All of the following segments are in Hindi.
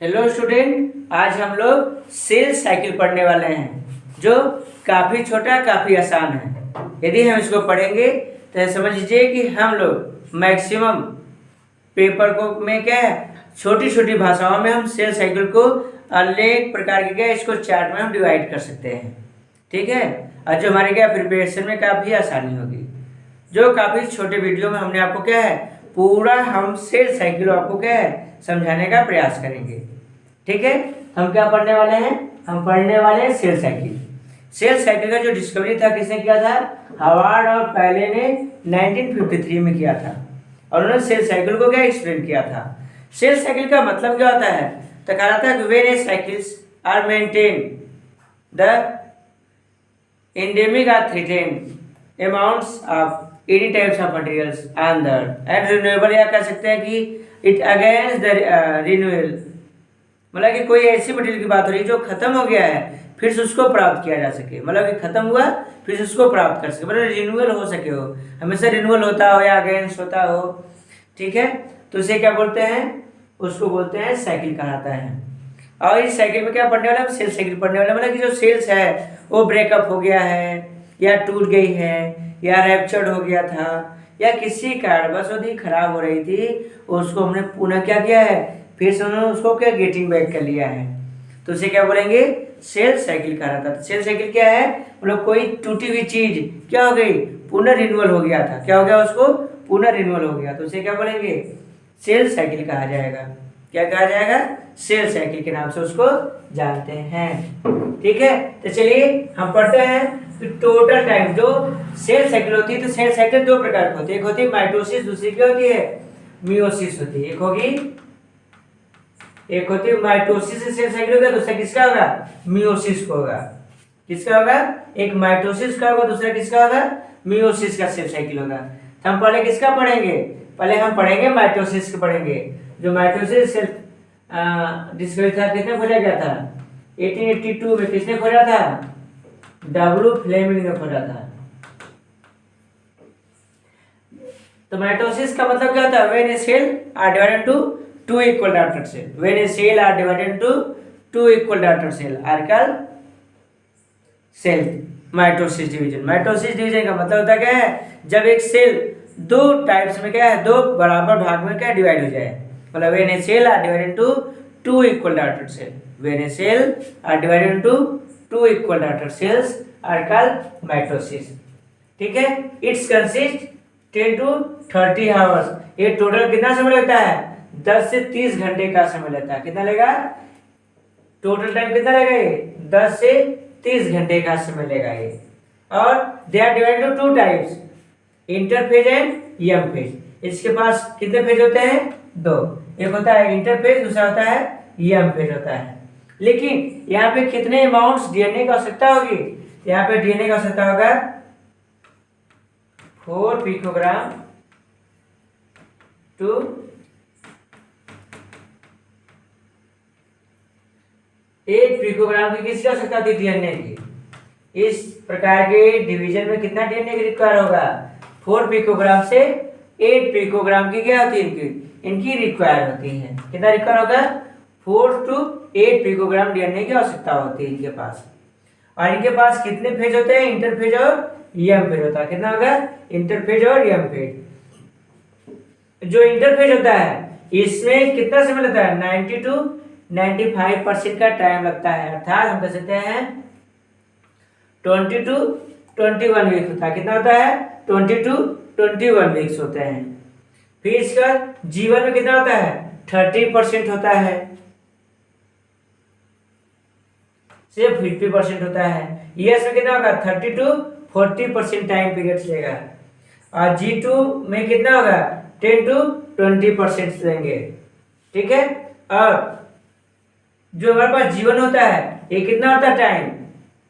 हेलो स्टूडेंट, आज हम लोग सेल साइकिल पढ़ने वाले हैं जो काफ़ी छोटा काफ़ी आसान है। यदि हम इसको पढ़ेंगे तो समझ लीजिए कि हम लोग मैक्सिमम पेपर को में क्या है, छोटी छोटी भाषाओं में हम सेल साइकिल को अनेक प्रकार के क्या इसको चार्ट में हम डिवाइड कर सकते हैं। ठीक है, और जो हमारे क्या प्रिपरेशन में काफ़ी आसानी होगी। जो काफ़ी छोटे वीडियो में हमने आपको क्या है पूरा हम सेल साइकिल आपको क्या है समझाने का प्रयास करेंगे। ठीक है, हम क्या पढ़ने वाले हैं, हम पढ़ने वाले हैं सेल साइकिल। सेल साइकिल का जो डिस्कवरी था किसने किया था, हार्वर्ड और पैले ने 1953 में किया था। और उन्होंने सेल साइकिल को क्या एक्सप्लेन किया था। सेल साइकिल का मतलब क्या होता है, तो कहा था कि when a cycles are maintain the endemic or threatened amounts of any types of materials and renewable, या कह सकते हैं कि it against the renewal, मतलब कि कोई ऐसी मटेरियल की बात हो रही है जो खत्म हो गया है फिर से उसको प्राप्त किया जा सके, मतलब कि खत्म हुआ फिर से उसको प्राप्त कर सके, मतलब रिन्यूअल हो सके, हो हमेशा रिन्यूअल होता हो या अगेंस्ट होता हो। ठीक है, तो उसे क्या बोलते हैं, उसको बोलते हैं साइकिल कहलाता है। और इस साइकिल में क्या पढ़ने वाला है, सेल साइकिल पढ़ने वाला, मतलब कि जो सेल्स है वो ब्रेकअप हो गया है या टूट गई है या रैप्चर्ड हो गया था या किसी कारणवश यदि खराब हो रही थी, उसको हमने पुनः क्या किया है, फिर से उन्होंने उसको क्या गेटिंग बैक कर लिया है, तो उसे क्या बोलेंगे, सेल साइकिल कहा जाता है। सेल साइकिल क्या है, मतलब कोई टूटी हुई चीज क्या हो गई, पुनः रिन्यूअल हो गया था, क्या हो गया उसको पुनः रिन्यूअल हो गया, तो उसे क्या बोलेंगे, सेल साइकिल कहा जाएगा। क्या कहा जाएगा, सेल साइकिल के नाम से उसको जानते हैं। ठीक है, तो चलिए हम पढ़ते हैं कि टोटल टाइम जो सेल साइकिल होती है, तो सेल साइकिल दो प्रकार की होती है, एक होती है माइटोसिस, दूसरी क्या होती है, मियोसिस होती है। एक होती है माइटोसिस से सेल साइकिल होगा, दूसरा किसका होगा, मियोसिस को होगा। किसका होगा, एक माइटोसिस का होगा, दूसरा किसका होगा, मियोसिस का सेल साइकिल होगा। तो हम पहले किसका पढ़ेंगे, पहले हम पढ़ेंगे माइटोसिस का पढ़ेंगे। जो माइटोसिस सेल डिस्कवरी था किसने खोजा गया था, 1882 में किसने खोजा था, डब्ल्यू फ्लेमिंग ने खोजा था। तो माइटोसिस का मतलब क्या होता है, when a cell are divided into two equal daughter cell, when a cell are divided into two equal daughter cell are called cell mitosis division. Mitosis division का मतलब होता है क्या है, जब एक सेल दो टाइप्स में क्या है, दो बराबर भाग में क्या डिवाइड हो जाए, मतलब when a cell are divided into two equal dotted cell, when a cell are divided into two equal dotted cells are called mitosis. ठीक है, इट्स कंसिस्ट 10 to 30 आवर्स, ये टोटल कितना समय लगता है, 10 से 30 घंटे का समय लेता है। कितना लेगा, टोटल टाइम कितना लेगा ये, 10 से 30 घंटे का समय लेगा ये। और they are divided into two types, interphase and M phase. इसके पास कितने फेज होते हैं, दो, एक होता है इंटरफेज, दूसरा होता है एम फेज होता है। लेकिन यहाँ पे कितने अमाउंट्स डीएनए की आवश्यकता होगी, यहाँ पे डीएनए की आवश्यकता होगा 4 पिकोग्राम टू 8 पिकोग्राम की किसकी आवश्यकता थी, डीएनए की। इस प्रकार के डिवीजन में कितना डीएनए की रिक्वायर होगा, 4 पिकोग्राम से 8 पिकोग्राम की क्या होती है, इनकी रिक्वायर होती है। कितना रिक्वायर होगा, 4 to 8 पिकोग्राम डीएनए की आवश्यकता होती है इनके पास। और इनके पास कितने फेज होते हैं, इंटरफेज और एम फेज होता है। कितना होगा, इंटरफेज और एम फेज। जो इंटरफेज होता है इसमें कितना समय लगता है, 90 to 95% का टाइम लगता है, अर्थात हम कह सकते हैं 20 to 21 वीक होता है। कितना होता है, 20 to 21 वीक्स होते हैं। फिर इसका जीवन में कितना होता है, 30% होता है, सिर्फ 50% होता है। ईएस में कितना होगा, 30 to 40% टाइम पीरियड लेगा। और G2 में कितना होगा, 10 to 20% लेंगे। ठीक है, और जो हमारे पास जीवन होता है ये कितना होता है टाइम,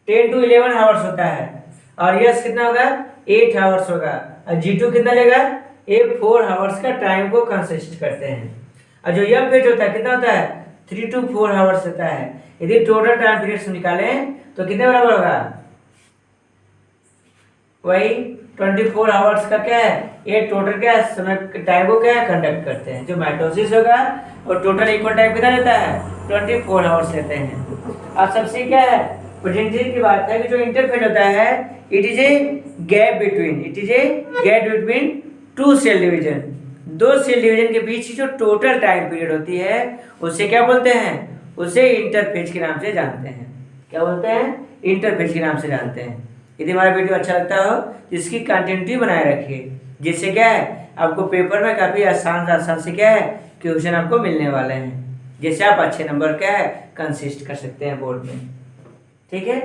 10 to 11 आवर्स होता है। और यस कितना होगा, 8 आवर्स होगा। और G2 कितना लेगा, ये 4 आवर्स का टाइम को कंसिस्ट करते हैं। और जो एम फेज होता है कितना होता है, 3 to 4 आवर्स होता है। यदि टोटल टाइम पीरियड निकालें तो कितने बराबर होगा, वही 24 आवर्स का क्या है, ये टोटल क्या है समय टाइम को क्या है कंडक्ट करते हैं। जो माइटोसिस होगा और टोटल इक्वल टाइम कितना लेता है, 24 आवर्स लेते हैं। अब सबसे क्या है प्रेजेंटेशन की बात है कि जो इंटरफेज होता है it is a gap between two cell division. दो सेल डिवीजन के बीच की जो टोटल टाइम पीरियड होती है उसे क्या बोलते हैं, उसे इंटरफेज के नाम से जानते हैं। क्या बोलते हैं, इंटरफेज के नाम से जानते हैं। यदि हमारा वीडियो अच्छा लगता हो तो इसकी कंटिन्यूटी बनाए रखिए, जिससे क्या है आपको पेपर में काफ़ी आसान से क्या है क्वेश्चन आपको मिलने वाले हैं, जिससे आप अच्छे नंबर क्या है कंसिस्ट कर सकते हैं बोर्ड में। ठीक है,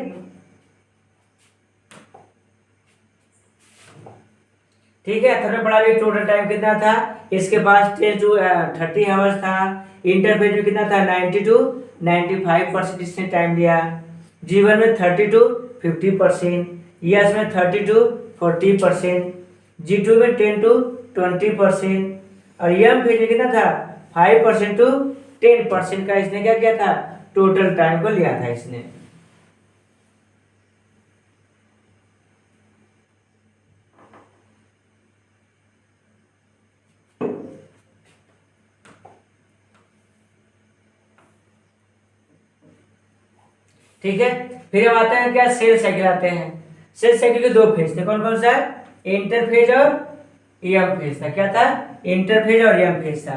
ठीक है। थोड़ा बड़ा भी टोटल टाइम कितना था इसके पास 10 to 30 आवर्स था। इंटरफेज में कितना था 90 to 95% इसने टाइम लिया। जीवन में 30 to 50%, यस में 30 to 40%, G2 में 10 to 20% और यम फेज में कितना था 5% to 10% का इसने क्या किया था टोटल टाइम को लिया था इसने। ठीक है, फिर हम आते हैं क्या सेल साइकिल आते हैं। सेल साइकिल के दो फेज थे, कौन कौन सा, इंटरफेज और एम फेज था। क्या था, इंटरफेज और एम फेज था।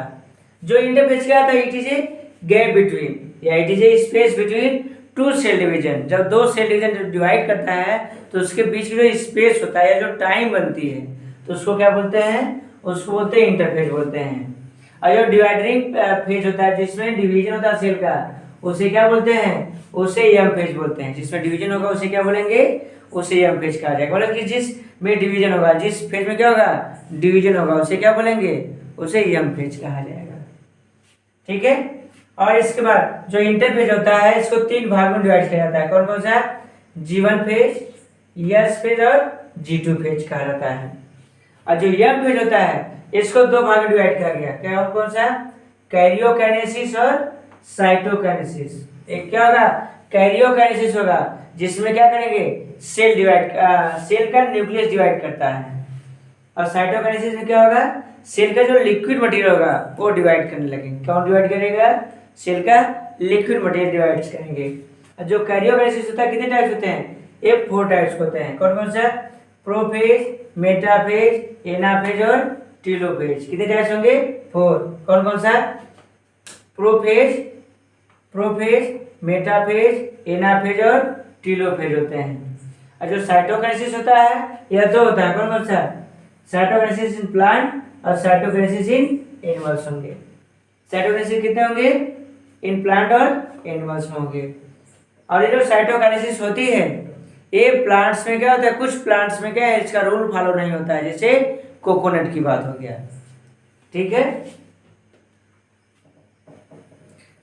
जो इंटरफेज क्या था it is a gap between या it is a space between two cell division. जब दो सेल डिवीजन डिवाइड करता है तो उसके बीच की जो स्पेस होता है या जो टाइम बनती है तो उसको क्या बोलते हैं, उसको बोलते हैं इंटरफेज बोलते हैं। और जो डिवाइडिंग फेज होता है जिसमें डिवीजन होता है सेल का उसे क्या बोलते हैं, उसे एम फेज बोलते हैं। जिसमें डिवीजन होगा उसे क्या बोलेंगे, उसे एम फेज कहा जाएगा। मतलब कि जिस में डिवीजन होगा, जिस फेज में क्या होगा डिवीजन होगा उसे क्या बोलेंगे, उसे एम फेज कहा जाएगा। ठीक है, और इसके बाद जो इंटरफेज होता है इसको तीन भाग में डिवाइड किया जाता है। कौन कौन सा, G1 फेज, एस फेज और G2 फेज कहा जाता है। और जो एम फेज होता है इसको दो भाग में डिवाइड किया गया। क्या कौन सा, कैरियोकाइनेसिस और साइटोकाइनेसिस। एक क्या होगा कैरियोकाइनेसिस होगा जिसमें क्या करेंगे सेल डिवाइड सेल का न्यूक्लियस डिवाइड करता है। और साइटोकाइनेसिस में क्या होगा, सेल का जो लिक्विड मटेरियल होगा वो डिवाइड करने लगेंगे। कौन डिवाइड करेगा, सेल का लिक्विड मटेरियल डिवाइड करेंगे। और जो कैरियोकाइनेसिस होता है कितने टाइप्स होते हैं, ये 4 टाइप्स होते हैं। कौन कौन सा, प्रोफेज, मेटाफेज, एनाफेज और टेलोफेज। कितने टाइप्स होंगे, 4। कौन कौन सा, प्रोफेज, मेटाफेज, एनाफेज और टेलोफेज होते हैं। और जो साइटोकाइनेसिस होता है यह दो होता है। कौन कौन सा, साइटोकाइनेसिस इन प्लांट और साइटोकाइनेसिस इन एनिमल्स होंगे। साइटोकाइनेसिस कितने होंगे, इन प्लांट और एनिमल्स में होंगे। और ये जो साइटोकाइनेसिस होती है ये प्लांट्स में क्या होता है, कुछ प्लांट्स में क्या है इसका रूल फॉलो नहीं होता है, जैसे कोकोनट की बात हो गया। ठीक है,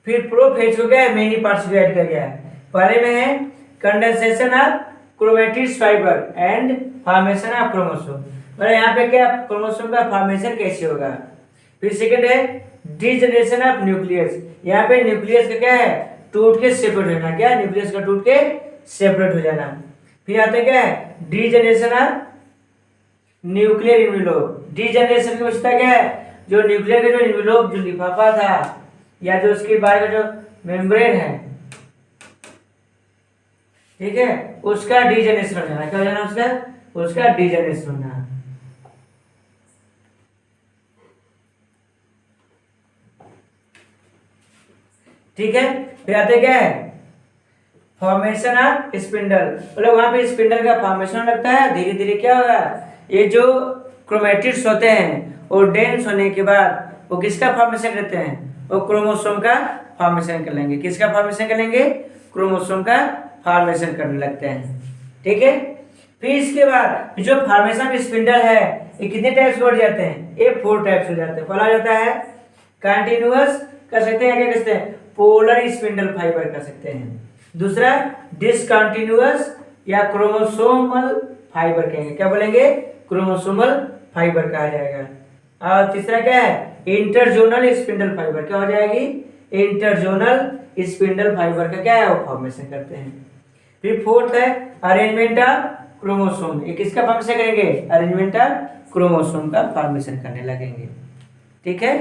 फिर प्रोफेज को क्या है मेनी पार्ट्स डिवाइड किया गया है। पहले में है condensation of chromatids fibre and formation of chromosome. मतलब यहाँ पे क्या क्रोमोसोम का फॉर्मेशन कैसे होगा। फिर सेकंड है डीजनरेशन ऑफ न्यूक्लियस। यहाँ पे न्यूक्लियस का क्या है टूट के सेपरेट हो जाना। क्या, न्यूक्लियस का टूट के सेपरेट हो जाना। फिर आता है क्या है डीजनरेशन ऑफ न्यूक्लियर इन्वेलोप। डीजनरेशन की अवस्था क्या है, जो न्यूक्लियर का जो इन्वेलोप जो लिफाफा था या जो उसके बाहर का जो मेम्ब्रेन है, ठीक है, उसका डीजनरेशन हो जाना। क्या हो जाना, उसका डीजनरेशन होना। ठीक है, फिर आते क्या है फॉर्मेशन ऑफ स्पिंडल। मतलब वहां पे स्पिंडल का फॉर्मेशन लगता है। धीरे धीरे क्या होगा, ये जो क्रोमेटिड्स होते हैं वो डेंस होने के बाद वो किसका फॉर्मेशन करते हैं, वो क्रोमोसोम का फॉर्मेशन कर लेंगे। किसका फॉर्मेशन कर लेंगे, क्रोमोसोम का फॉर्मेशन करने लगते हैं। ठीक है, फिर इसके बाद जो फॉर्मेशन ऑफ स्पिंडल है ये कितने टाइप्स हो जाते हैं, ये 4 टाइप्स हो जाते हैं। पहला जाता है कंटिन्यूअस कर सकते हैं, क्या कहते हैं पोलर स्पिंडल फाइबर कर सकते हैं। दूसरा डिसकंटिन्यूअस या क्रोमोसोमल फाइबर कहेंगे। क्या बोलेंगे, क्रोमोसोमल फाइबर कहा जाएगा। और तीसरा क्या है इंटरजोनल स्पिंडल फाइबर। क्या हो जाएगी, इंटरजोनल स्पिंडल फाइबर का क्या है वो फॉर्मेशन करते हैं। फिर फोर्थ है अरेंजमेंट ऑफ क्रोमोसोम। ये किसका फॉर्मेशन करेंगे, अरेंजमेंट ऑफ क्रोमोसोम का फॉर्मेशन करने लगेंगे। ठीक है,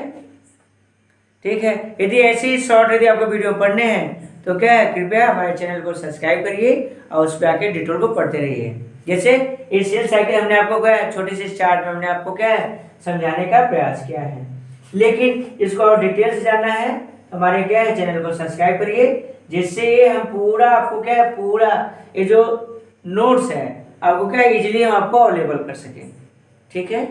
ठीक है। यदि ऐसे ही शॉर्ट यदि आपको वीडियो पढ़ने हैं तो क्या है, कृपया हमारे चैनल को सब्सक्राइब करिए और उस पर आके डिटेल को पढ़ते रहिए। जैसे ये सेल साइकिल हमने आपको क्या है, छोटी सी चार्ट में हमने आपको क्या है समझाने का प्रयास किया है, लेकिन इसको और डिटेल से जानना है हमारे क्या है चैनल को सब्सक्राइब करिए, जिससे हम पूरा आपको क्या है पूरा ये जो नोट्स है आपको क्या इजीली हम आपको अवेलेबल कर सकें। ठीक है।